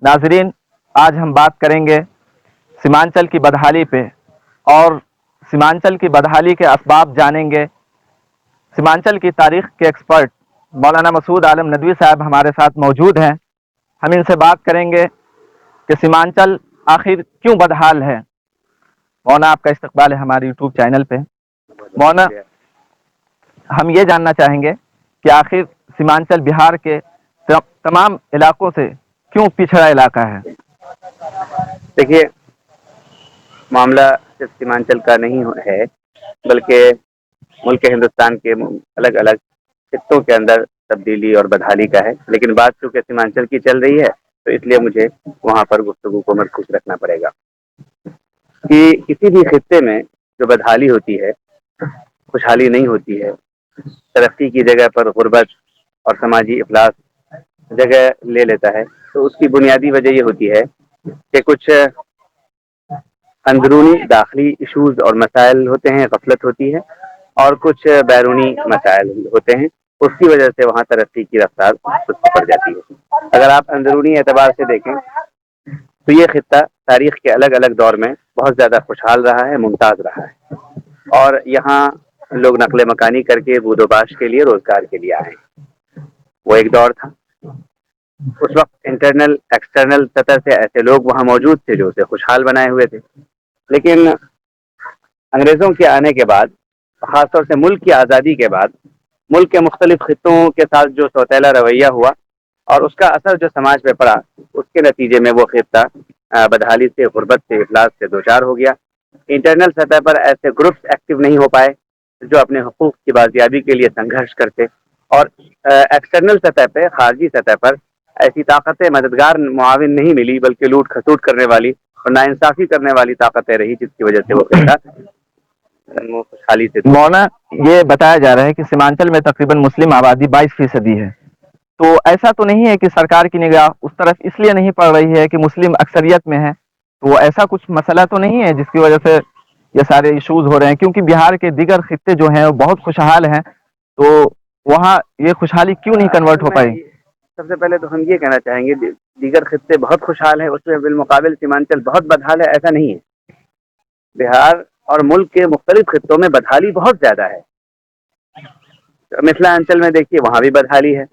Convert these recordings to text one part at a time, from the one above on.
ناظرین، آج ہم بات کریں گے سیمانچل کی بدحالی پہ، اور سیمانچل کی بدحالی کے اسباب جانیں گے۔ سیمانچل کی تاریخ کے ایکسپرٹ مولانا مسعود عالم ندوی صاحب ہمارے ساتھ موجود ہیں۔ ہم ان سے بات کریں گے کہ سیمانچل آخر کیوں بدحال ہے۔ مولانا، آپ کا استقبال ہے ہمارے یوٹیوب چینل پہ۔ مولانا، ہم یہ جاننا چاہیں گے کہ آخر سیمانچل بہار کے تمام علاقوں سے کیوں پچھڑا علاقہ ہے؟ دیکھیے، معاملہ صرف سیمانچل کا نہیں ہے، بلکہ ملک ہندوستان کے الگ الگ خطوں کے اندر تبدیلی اور بدحالی کا ہے۔ لیکن بات چونکہ سیمانچل کی چل رہی ہے تو اس لیے مجھے وہاں پر گفتگو کو مرکوز رکھنا پڑے گا کہ کسی بھی خطے میں جو بدحالی ہوتی ہے، خوشحالی نہیں ہوتی ہے، ترقی کی جگہ پر غربت اور سماجی افلاس جگہ لے لیتا ہے، تو اس کی بنیادی وجہ یہ ہوتی ہے کہ کچھ اندرونی داخلی ایشوز اور مسائل ہوتے ہیں، غفلت ہوتی ہے، اور کچھ بیرونی مسائل ہوتے ہیں، اس کی وجہ سے وہاں ترقی کی رفتار سست پڑ جاتی ہے۔ اگر آپ اندرونی اعتبار سے دیکھیں تو یہ خطہ تاریخ کے الگ الگ دور میں بہت زیادہ خوشحال رہا ہے، ممتاز رہا ہے، اور یہاں لوگ نقل مکانی کر کے بود و باش کے لیے، روزگار کے لیے آئے ہیں۔ وہ ایک دور تھا، اس وقت انٹرنل ایکسٹرنل سطح سے ایسے لوگ وہاں موجود تھے جو اسے خوشحال بنائے ہوئے تھے۔ لیکن انگریزوں کے آنے کے بعد، خاص طور سے ملک کی آزادی کے بعد، ملک کے مختلف خطوں کے ساتھ جو سوتیلا رویہ ہوا اور اس کا اثر جو سماج پہ پڑا، اس کے نتیجے میں وہ خطہ بدحالی سے، غربت سے، افلاس سے دوچار ہو گیا۔ انٹرنل سطح پر ایسے گروپس ایکٹیو نہیں ہو پائے جو اپنے حقوق کی بازیابی کے لیے سنگھرش کرتے، اور ایکسٹرنل سطح پہ، خارجی سطح پر ایسی طاقتیں مددگار معاون نہیں ملی، بلکہ لوٹ کھسوٹ کرنے والی اور ناانصافی کرنے والی طاقتیں رہی، جس کی وجہ سے وہ خطہ خوشحالی سے۔ مولانا، یہ بتایا جا رہا ہے کہ سیمانچل میں تقریباً مسلم آبادی 22% ہے، تو ایسا تو نہیں ہے کہ سرکار کی نگاہ اس طرف اس لیے نہیں پڑ رہی ہے کہ مسلم اکثریت میں ہے؟ تو ایسا کچھ مسئلہ تو نہیں ہے جس کی وجہ سے یہ سارے ایشوز ہو رہے ہیں؟ کیونکہ بہار کے دیگر خطے جو ہیں وہ بہت خوشحال ہیں، تو وہاں یہ خوشحالی کیوں نہیں کنورٹ ہو پائی؟ سب سے پہلے تو ہم یہ کہنا چاہیں گے دیگر خطے بہت خوشحال ہیں، اس میں بالمقابل سیمانچل بہت بدحال ہے، ایسا نہیں ہے۔ بہار اور ملک کے مختلف خطوں میں بدحالی بہت زیادہ ہے۔ مثلاًچل میں دیکھیے، وہاں بھی بدحالی ہے۔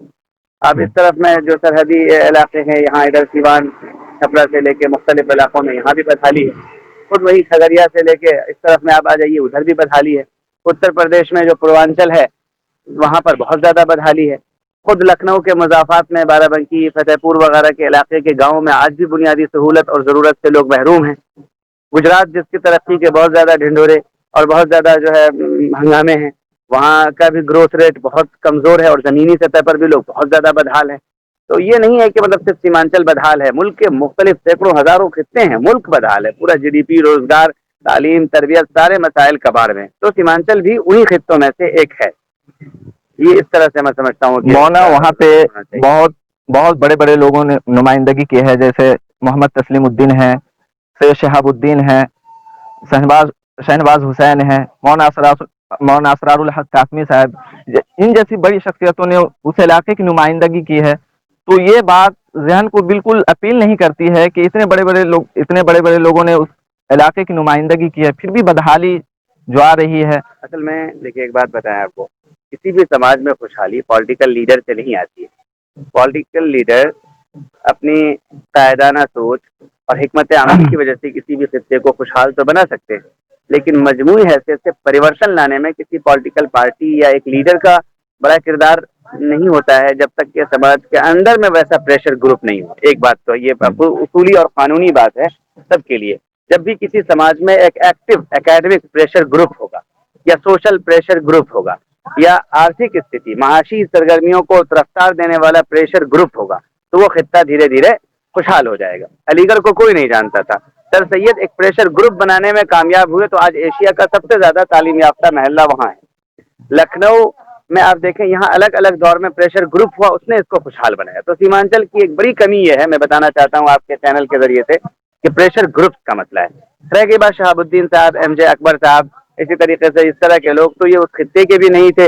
اب اس طرف میں جو سرحدی علاقے ہیں، یہاں ادھر سیوان چھپرا سے لے کے مختلف علاقوں میں یہاں بھی بدحالی ہے۔ خود وہی کھگڑیا سے لے کے اس طرف میں آپ آ جائیے، ادھر بھی بدحالی ہے۔ اتر پردیش میں جو پوروانچل ہے، وہاں پر بہت زیادہ بدحالی ہے۔ خود لکھنؤ کے مضافات میں بارہ بنکی، فتح پور وغیرہ کے علاقے کے گاؤں میں آج بھی بنیادی سہولت اور ضرورت سے لوگ محروم ہیں۔ گجرات جس کی ترقی کے بہت زیادہ ڈھنڈورے اور بہت زیادہ جو ہے ہنگامے ہیں، وہاں کا بھی گروتھ ریٹ بہت کمزور ہے، اور زمینی سطح پر بھی لوگ بہت زیادہ بدحال ہیں۔ تو یہ نہیں ہے کہ مطلب صرف سیمانچل بدحال ہے، ملک کے مختلف سینکڑوں ہزاروں خطے ہیں، ملک بدحال ہے، پورا جی ڈی پی، روزگار، تعلیم، تربیت، سارے مسائل کباڑ میں، تو سیمانچل بھی انہی خطوں میں سے ایک ہے۔ یہ اس طرح سے میں سمجھتا ہوں کہ مولانا، وہاں پہ بہت بڑے بڑے لوگوں نے نمائندگی کی ہے، جیسے محمد تسلیم الدین ہے، سید شہاب الدین ہے، شہنواز حسین ہے، مولانا اسرار الحق قاسمی صاحب، ان جیسی بڑی شخصیتوں نے اس علاقے کی نمائندگی کی ہے۔ تو یہ بات ذہن کو بالکل اپیل نہیں کرتی ہے کہ اتنے بڑے بڑے لوگوں نے اس علاقے کی نمائندگی کی ہے، پھر بھی بدحالی جو آ رہی ہے۔ اصل میں دیکھیے، ایک بات بتائیں آپ کو، کسی بھی سماج میں خوشحالی پولیٹیکل لیڈر سے نہیں آتی ہے۔ پولیٹیکل لیڈر اپنی قائدانہ سوچ اور حکمت عملی کی وجہ سے کسی بھی خطے کو خوشحال تو بنا سکتے ہیں، لیکن مجموعی حیثیت سے پریورتن لانے میں کسی پولیٹیکل پارٹی یا ایک لیڈر کا بڑا کردار نہیں ہوتا ہے، جب تک کہ سماج کے اندر میں ویسا پریشر گروپ نہیں ہو۔ ایک بات تو یہ اصولی اور قانونی بات ہے سب کے لیے، جب بھی کسی سماج میں ایک ایکٹیو اکیڈمک پریشر گروپ ہوگا، یا سوشل پریشر گروپ ہوگا، یا آرتھک استھتی، معاشی سرگرمیوں کو رفتار دینے والا پریشر گروپ ہوگا، تو وہ خطہ دھیرے دھیرے خوشحال ہو جائے گا۔ علی گڑھ کو کوئی نہیں جانتا تھا، سر سید ایک پریشر گروپ بنانے میں کامیاب ہوئے تو آج ایشیا کا سب سے زیادہ تعلیم یافتہ محلہ وہاں ہے۔ لکھنؤ میں آپ دیکھیں، یہاں الگ الگ دور میں پریشر گروپ ہوا، اس نے اس کو خوشحال بنایا۔ تو سیمانچل کی ایک بڑی کمی یہ ہے، میں بتانا چاہتا ہوں آپ کے چینل کے ذریعے سے، کہ پریشر گروپ کا مسئلہ ہے۔ رہ گئی بات شہاب الدین صاحب، ایم جے اکبر صاحب، اسی طریقے سے اس طرح کے لوگ، تو یہ اس خطے کے بھی نہیں تھے،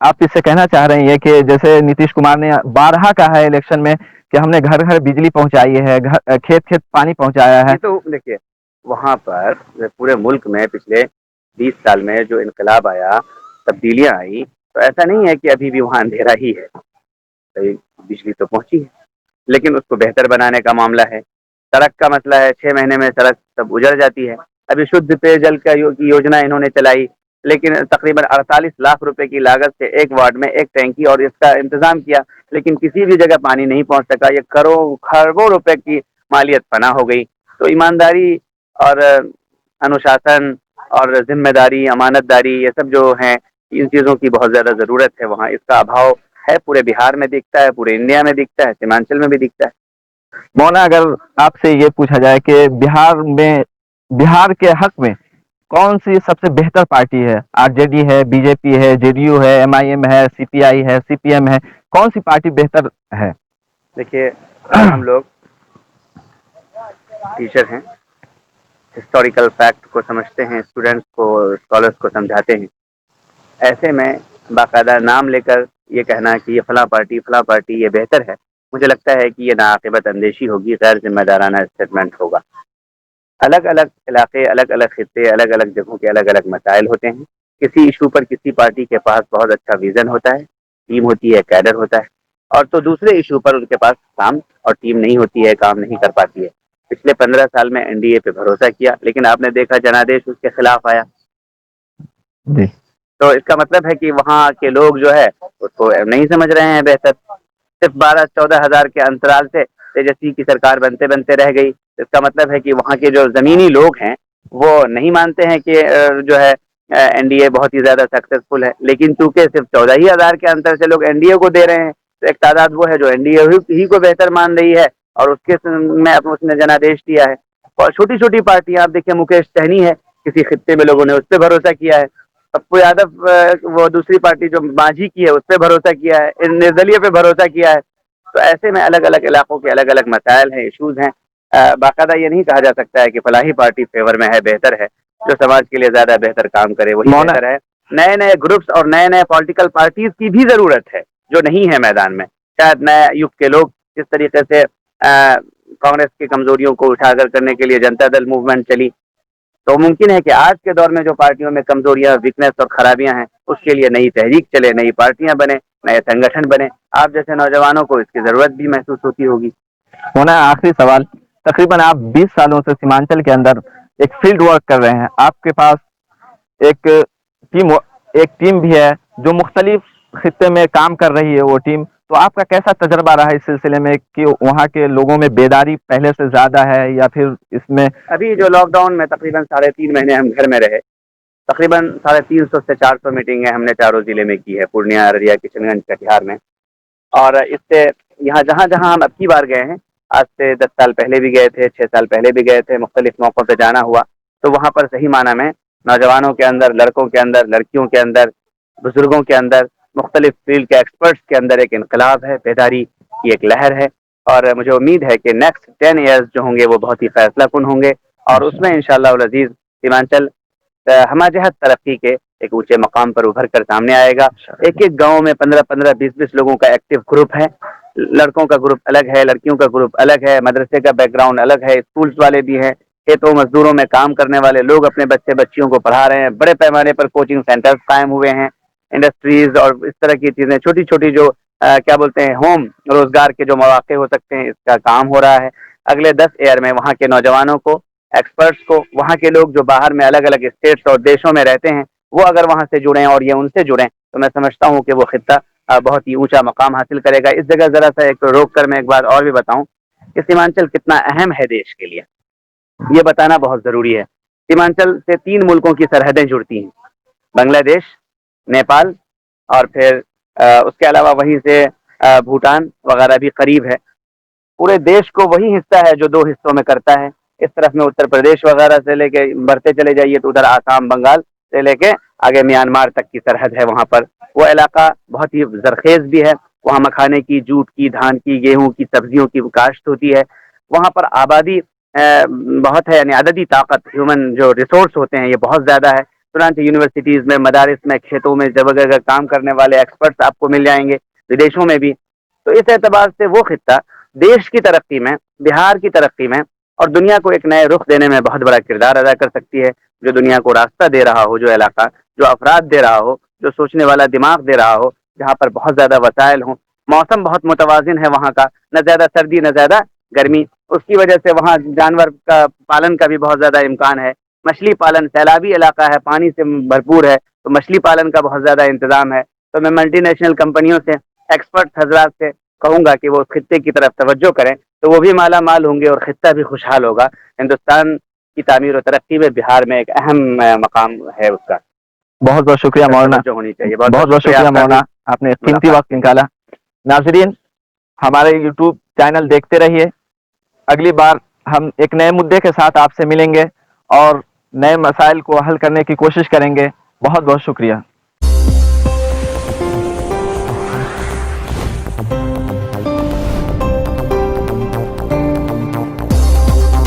آپ اس سے کہنا چاہ رہے ہیں کہ جیسے نتیش کمار نے بارہا کہا ہے الیکشن میں کہ ہم نے گھر گھر بجلی پہنچائی ہے, کھیت کھیت پانی پہنچایا ہے. یہ تو دیکھیے وہاں پر پورے ملک میں پچھلے 20 سال میں جو انقلاب آیا, تبدیلیاں آئی, تو ایسا نہیں ہے کہ ابھی بھی وہاں اندھیرا ہی ہے. بجلی تو پہنچی ہے, لیکن اس کو بہتر بنانے کا معاملہ ہے. سڑک کا مسئلہ ہے, 6 مہینے میں سڑک سب اجڑ جاتی ہے. ابھی شدھ پیے جل کا یوجنا انہوں نے چلائی, لیکن تقریباً 48 لاکھ روپے کی لاگت سے ایک وارڈ میں ایک ٹینکی اور اس کا انتظام کیا, لیکن کسی بھی جگہ پانی نہیں پہنچ سکا. یہ کروڑوں روپے کی مالیت فنا ہو گئی. تو ایمانداری اور انوشاسن اور ذمہ داری, امانت داری, یہ سب جو ہیں ان چیزوں کی بہت زیادہ ضرورت ہے. وہاں اس کا ابھاؤ ہے, پورے بہار میں دکھتا ہے, پورے انڈیا میں دکھتا ہے, سیمانچل میں بھی دکھتا ہے. مولانا اگر آپ سے یہ پوچھا جائے کہ بہار کے حق میں کون سی سب سے بہتر پارٹی ہے؟ آر جے ڈی ہے, بی جے پی ہے, جے ڈی یو ہے, ایم آئی ایم ہے, سی پی آئی ہے, سی پی ایم ہے, کون سی پارٹی بہتر ہے؟ دیکھیے ہم لوگ ٹیچر ہیں, ہسٹوریکل فیکٹ کو سمجھتے ہیں, اسٹوڈنٹس کو, اسکالرس کو سمجھاتے ہیں. ایسے میں باقاعدہ نام لے کر یہ کہنا کہ یہ فلاں پارٹی یہ بہتر ہے, مجھے لگتا ہے کہ یہ ناعاقبت اندیشی ہوگی, غیر ذمہ دارانہ اسٹیٹمنٹ ہوگا. الگ الگ علاقے, الگ الگ خطے, الگ الگ جگہوں کے الگ الگ مسائل ہوتے ہیں. کسی ایشو پر کسی پارٹی کے پاس بہت اچھا ویژن ہوتا ہے, ٹیم ہوتی ہے, کیڈر ہوتا ہے, اور تو دوسرے ایشو پر ان کے پاس کام اور ٹیم نہیں ہوتی ہے, کام نہیں کر پاتی ہے. پچھلے 15 سال میں این ڈی اے پہ بھروسہ کیا, لیکن آپ نے دیکھا جنادیش اس کے خلاف آیا. جی, تو اس کا مطلب ہے کہ وہاں کے لوگ جو ہے اس کو نہیں سمجھ رہے ہیں بہتر. صرف 12-14 ہزار کے انترال سے تیجسوی کی سرکار بنتے بنتے رہ گئی. اس کا مطلب ہے کہ وہاں کے جو زمینی لوگ ہیں وہ نہیں مانتے ہیں کہ جو ہے این ڈی اے بہت ہی زیادہ سکسیسفل ہے. لیکن چونکہ صرف 14 ہی ہزار کے انتر سے لوگ این ڈی اے کو دے رہے ہیں, تو ایک تعداد وہ ہے جو این ڈی اے ہی کو بہتر مان رہی ہے, اور اس کے میں اس نے جنادیش دیا ہے. اور چھوٹی چھوٹی پارٹیاں آپ دیکھیں, مکیش سہنی ہے, کسی خطے میں لوگوں نے اس پہ بھروسہ کیا ہے. پپو یادو وہ دوسری پارٹی جو ماجھی کی ہے اس پہ بھروسہ کیا ہے, نردلیہ پہ بھروسہ کیا ہے. تو ایسے میں الگ الگ علاقوں کے الگ الگ مسائل ہیں, ایشوز ہیں. باقاعدہ یہ نہیں کہا جا سکتا ہے کہ فلاحی پارٹی فیور میں ہے, بہتر ہے. جو سماج کے لیے زیادہ بہتر کام کرے وہی مولانا بہتر ہے. نئے نئے گروپس اور نئے نئے پولیٹیکل پارٹیز کی بھی ضرورت ہے جو نہیں ہے میدان میں. شاید نئے یگ کے لوگ جس طریقے سے کانگریس کی کمزوریوں کو اجاگر کرنے کے لیے جنتا دل موومنٹ چلی, تو ممکن ہے کہ آج کے دور میں جو پارٹیوں میں کمزوریاں, ویکنیس اور خرابیاں ہیں, اس کے لیے نئی تحریک چلے, نئی پارٹیاں بنے, نئے سنگٹھن بنے. آپ جیسے نوجوانوں کو اس کی ضرورت بھی محسوس ہوتی ہوگی. ہونا آخری سوال, تقریباً آپ 20 سالوں سے سیمانچل کے اندر ایک فیلڈ ورک کر رہے ہیں, آپ کے پاس ایک ٹیم بھی ہے جو مختلف خطے میں کام کر رہی ہے وہ ٹیم, تو آپ کا کیسا تجربہ رہا اس سلسلے میں کہ وہاں کے لوگوں میں بیداری پہلے سے زیادہ ہے یا پھر اس میں؟ ابھی جو لاک ڈاؤن میں تقریباً 3.5 مہینے ہم گھر میں رہے, تقریباً 350 سے 400 میٹنگیں ہم نے چاروں ضلع میں کی ہے, پورنیہ, ارریہ, کشن گنج, کٹیہار میں. اور اس سے یہاں جہاں جہاں ہم اب کی بار گئے ہیں, آج سے 10 سال پہلے بھی گئے تھے, 6 سال پہلے بھی گئے تھے, مختلف موقعوں پہ جانا ہوا, تو وہاں پر صحیح معنی میں نوجوانوں کے اندر, لڑکوں کے اندر, لڑکیوں کے اندر, بزرگوں کے اندر, مختلف فیلڈ کے ایکسپرٹس کے اندر ایک انقلاب ہے, بیداری کی ایک لہر ہے. اور مجھے امید ہے کہ نیکسٹ 10 ایئرز جو ہوں گے وہ بہت ہی فیصلہ کن ہوں گے, اور اس میں انشاءاللہ العزیز سیمانچل ہمہ جہت ترقی کے ایک اونچے مقام پر ابھر کر سامنے آئے گا. ایک ایک گاؤں میں 15-15, 20-20 لوگوں کا ایکٹیو گروپ ہے. لڑکوں کا گروپ الگ ہے, لڑکیوں کا گروپ الگ ہے, مدرسے کا بیک گراؤنڈ الگ ہے, اسکولس والے بھی ہیں, کھیتوں مزدوروں میں کام کرنے والے لوگ اپنے بچے بچیوں کو پڑھا رہے ہیں. بڑے پیمانے پر کوچنگ سینٹرز قائم ہوئے ہیں, انڈسٹریز اور اس طرح کی چیزیں, چھوٹی چھوٹی جو کیا بولتے ہیں ہوم روزگار کے جو مواقع ہو سکتے ہیں, اس کا کام ہو رہا ہے. اگلے 10 ایئر میں وہاں کے نوجوانوں کو, ایکسپرٹس کو, وہاں کے لوگ جو باہر میں الگ الگ اسٹیٹس اور دیشوں میں رہتے ہیں, وہ اگر وہاں سے جڑیں اور یہ ان سے جڑیں, تو میں سمجھتا ہوں کہ وہ خطہ بہت ہی اونچا مقام حاصل کرے گا. اس جگہ ذرا سا ایک روک کر میں ایک بات اور بھی بتاؤں کہ سیمانچل کتنا اہم ہے دیش کے لیے, یہ بتانا بہت ضروری ہے. سیمانچل سے 3 ملکوں کی سرحدیں جڑتی ہیں, بنگلہ دیش, نیپال, اور پھر اس کے علاوہ وہیں سے بھوٹان وغیرہ بھی قریب ہے. پورے دیش کو وہی حصہ ہے جو 2 حصوں میں کرتا ہے. اس طرف میں اتر پردیش وغیرہ سے لے کے بڑھتے چلے جائیے تو ادھر آسام, بنگال سے لے کے آگے میانمار تک کی سرحد ہے. وہاں پر وہ علاقہ بہت ہی زرخیز بھی ہے, وہاں مکھانے کی, جوٹ کی, دھان کی, گیہوں کی, سبزیوں کی کاشت ہوتی ہے. وہاں پر آبادی بہت ہے, یعنی عددی طاقت, ہیومن جو ریسورس ہوتے ہیں یہ بہت زیادہ ہے. چنانچہ یونیورسٹیز میں، مدارس میں، کھیتوں میں جگہ کام کرنے والے ایکسپرٹس آپ کو مل جائیں گے، ودیشوں میں بھی. تو اس اعتبار سے وہ خطہ دیش کی ترقی میں، بہار کی ترقی میں اور دنیا کو ایک نئے رخ دینے میں بہت بڑا کردار ادا کر سکتی ہے. جو دنیا کو راستہ دے رہا ہو، جو علاقہ، جو افراد دے رہا ہو، جو سوچنے والا دماغ دے رہا ہو، جہاں پر بہت زیادہ وسائل ہوں، موسم بہت متوازن ہے وہاں کا، نہ زیادہ سردی نہ زیادہ گرمی. اس کی وجہ سے وہاں جانور کا پالن کا بھی بہت زیادہ امکان ہے. مچھلی پالن، سیلابی علاقہ ہے، پانی سے بھرپور ہے، تو مچھلی پالن کا بہت زیادہ انتظام ہے. تو میں ملٹی نیشنل کمپنیوں سے، ایکسپرٹ حضرات سے کہوں گا کہ وہ اس خطے کی طرف توجہ کریں، تو وہ بھی مالا مال ہوں گے اور خطہ بھی خوشحال ہوگا. ہندوستان کی تعمیر و ترقی میں بہار میں ایک اہم مقام ہے اس کا. بہت بہت شکریہ مولانا. توجہ ہونی چاہیے. بہت بہت بہت شکریہ آپ کا مولانا، بھی. آپ نے قیمتی ملاقات وقت نکالا. ناظرین، ہمارے یوٹیوب چینل دیکھتے رہیے. اگلی بار ہم ایک نئے مدعے کے ساتھ آپ سے ملیں گے اور نئے مسائل کو حل کرنے کی کوشش کریں گے. بہت بہت شکریہ.